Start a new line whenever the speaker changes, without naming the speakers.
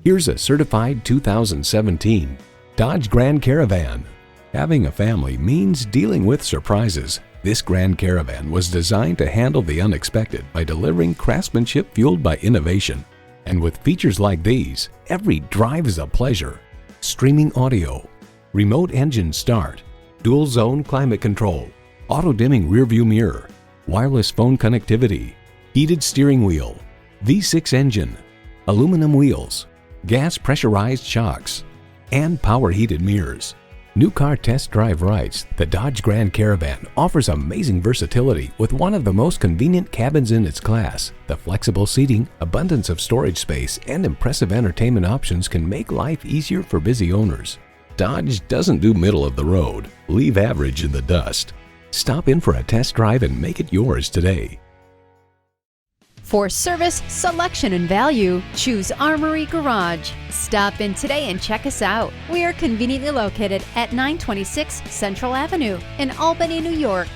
Here's a certified 2017 Dodge Grand Caravan. Having a family means dealing with surprises. This Grand Caravan was designed to handle the unexpected by delivering craftsmanship fueled by innovation. And with features like these, every drive is a pleasure. Streaming audio, remote engine start, dual zone climate control, auto dimming rearview mirror, wireless phone connectivity, heated steering wheel, V6 engine, aluminum wheels, gas pressurized shocks, and power heated mirrors. New Car Test Drive writes, the Dodge Grand Caravan offers amazing versatility with one of the most convenient cabins in its class. The flexible seating, abundance of storage space, and impressive entertainment options can make life easier for busy owners. Dodge doesn't do middle of the road. Leave average in the dust. Stop in for a test drive and make it yours today.
For service, selection, and value, choose Armory Garage. Stop in today and check us out. We are conveniently located at 926 Central Avenue in Albany, New York.